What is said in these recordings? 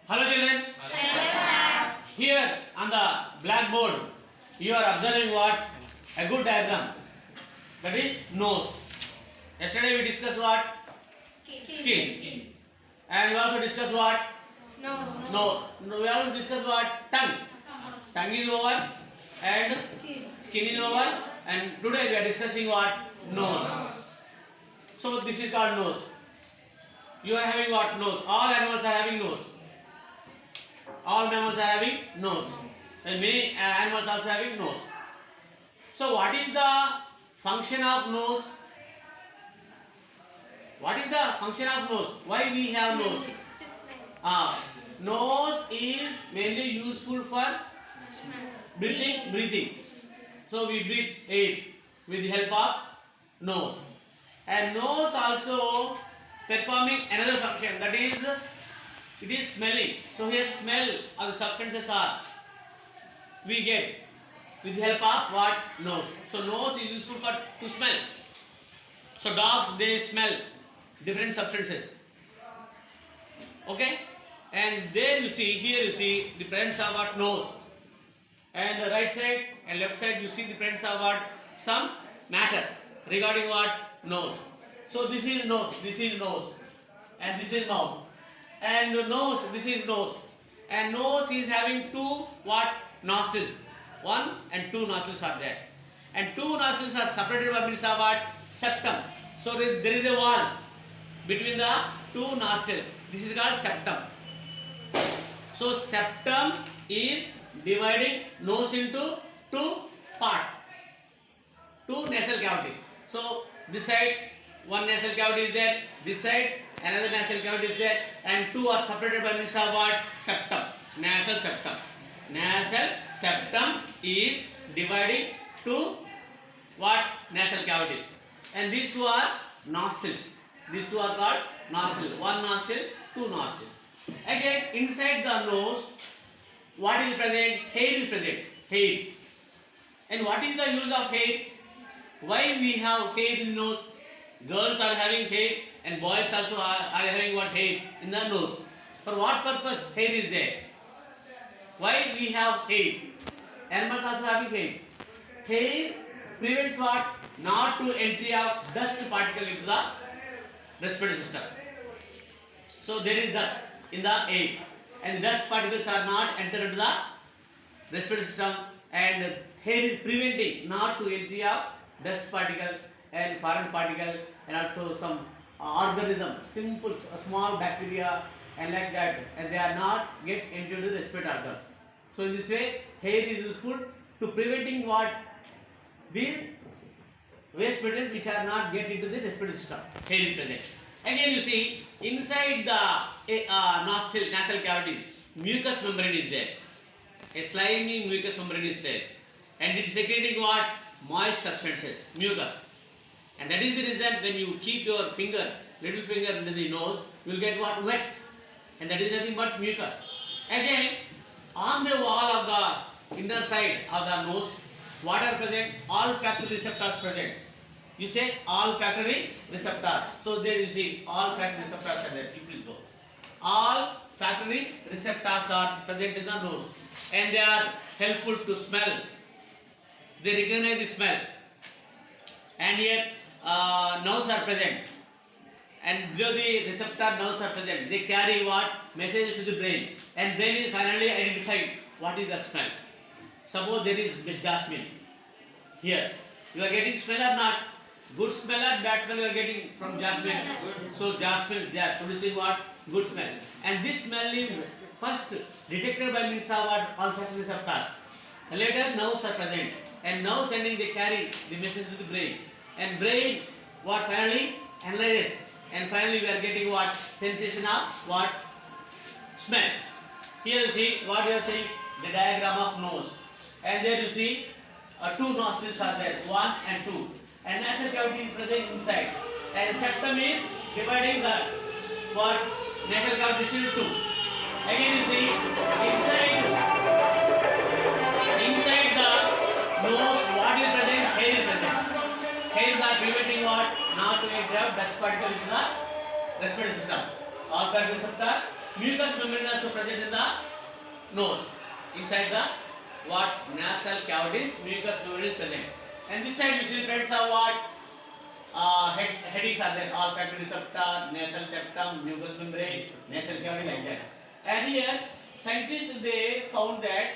Hello children. Hello, sir. Here on the blackboard you are observing what? A good diagram. That is nose. Yesterday we discussed what? Skin. And we also discussed what? Nose. No. We also discussed what? Tongue. Tongue is over and skin is over. And today we are discussing what? Nose. So this is called nose. You are having what? Nose. All animals are having nose. All mammals are having nose. And many animals also having nose. So what is the function of nose? What is the function of nose? Why we have nose? Nose is mainly useful for breathing. So we breathe air with the help of nose. And nose also performing another function, that is it is smelling. So here smell of the substances are we get with the help of what? Nose. So nose is useful for to smell. So dogs, they smell different substances. Okay? And there you see, here you see the presence of what? Nose. And the right side and left side you see the presence of what? Some matter regarding what? Nose. So this is nose, and this is mouth. And nose, this is nose. And nose is having two what? Nostrils. One and two nostrils are there. And two nostrils are separated by means of what? Septum. So there is a wall between the two nostrils. This is called septum. So septum is dividing nose into two parts. Two nasal cavities. So this side one nasal cavity is there, this side another nasal cavity is there, and two are separated by means of what? Septum. Nasal septum. Nasal septum is dividing two what? Nasal cavities. And these two are nostrils. These two are called nostrils. One nostril, two nostrils. Again, inside the nose, what is present? Hair is present. Hair. And what is the use of hair? Why we have hair in nose? Girls are having hair and boys also are having what? Hair in the nose. For what purpose hair is there? Why we have hair? Animals also having hair. Hair prevents what? Not to entry of dust particle into the respiratory system. So there is dust in the air, and the dust particles are not entered into the respiratory system, and hair is preventing not to entry of dust particle and foreign particle, and also some organism, simple small bacteria and like that, and they are not get into the respiratory organ. So in this way hair is useful to preventing what? These waste materials which are not get into the respiratory system. Hair is present. Again you see inside the nasal cavities mucous membrane is there. A slimy mucous membrane is there, and it is secreting what? Moist substances, mucus. And that is the reason when you keep your finger, little finger into the nose, you will get what? Wet. And that is nothing but mucus. Again, on the wall of the inner side of the nose, what are present? Olfactory receptors present. You say olfactory receptors. So there you see olfactory receptors are there. You please go. Olfactory receptors are present in the nose, and they are helpful to smell. They recognize the smell. And here nerves are present, and below the receptor nerves are present. They carry what? Messages to the brain, and brain is finally identified what is the smell. Suppose there is jasmine here, you are getting smell or not? Good smell or bad smell you are getting from jasmine? So jasmine is there producing what? Good smell. And this smell is first detected by means of what? Olfactory receptors. Later nerves are present, and nerve sending they carry the message to the brain, and brain what? Finally analyzes, and finally we are getting what? Sensation of what? Smell. Here you see what we are saying, the diagram of nose, and there you see two nostrils are there, one and two, and nasal cavity is present inside, and septum is dividing the what? Nasal cavity into two. Again you see inside the nose, what is present? Hair is present. Hairs are preventing what? Not to enter dust particles into the respiratory system. Olfactory receptor mucous membrane is also present in the nose. Inside the what nasal cavities, mucous membrane is present. And this side you see friends are what headies are there, olfactory receptor, nasal septum, mucous membrane, nasal cavity like that. And here scientists they found that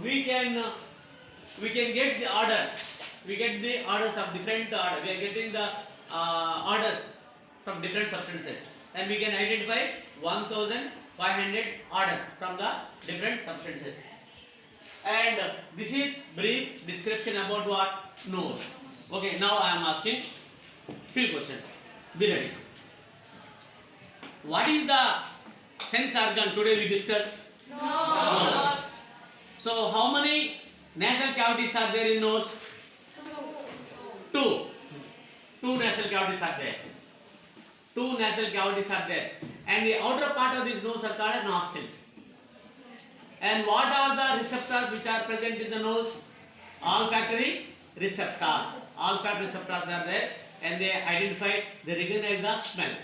we can get the order. We get the orders of different order. We are getting the orders from different substances, and we can identify 1,500 orders from the different substances. And this is brief description about what nose. Okay, now I am asking few questions. Be ready. What is the sense organ today we discussed? Nose. So how many nasal cavities are there in nose? Two. Two nasal cavities are there. Two nasal cavities are there. And the outer part of this nose are called as nostrils. And what are the receptors which are present in the nose? Olfactory receptors. Olfactory receptors are there, and they identify, they recognize the smell.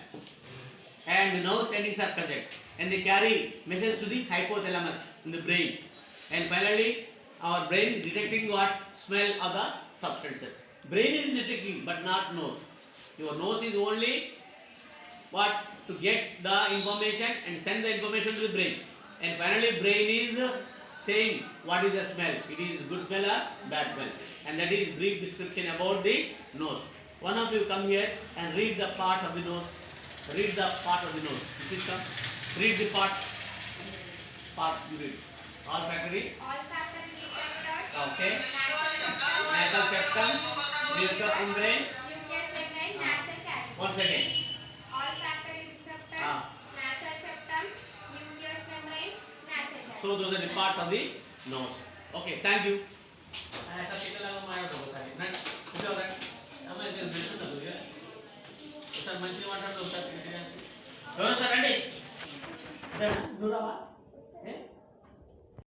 And the nerve endings are present, and they carry messages to the hypothalamus in the brain. And finally, our brain is detecting what? Smell of the substances. Brain is detecting, but not nose. Your nose is only what? To get the information and send the information to the brain. And finally, brain is saying what is the smell. It is good smell or bad smell. And that is brief description about the nose. One of you come here and read the part of the nose. Read the part of the nose. Please come. Read the part. Part you read. Olfactory. Olfactory receptors. Okay. Nasal Nasal septum. Mucous membrane. Mucous membrane. Nasal cavity. Once again. Olfactory receptors. Nasal septum. Mucous membrane. Nasal cavity. So those are the parts of the nose. Okay. Thank you. మంచిగా మాట్లాడుతూ sir రండి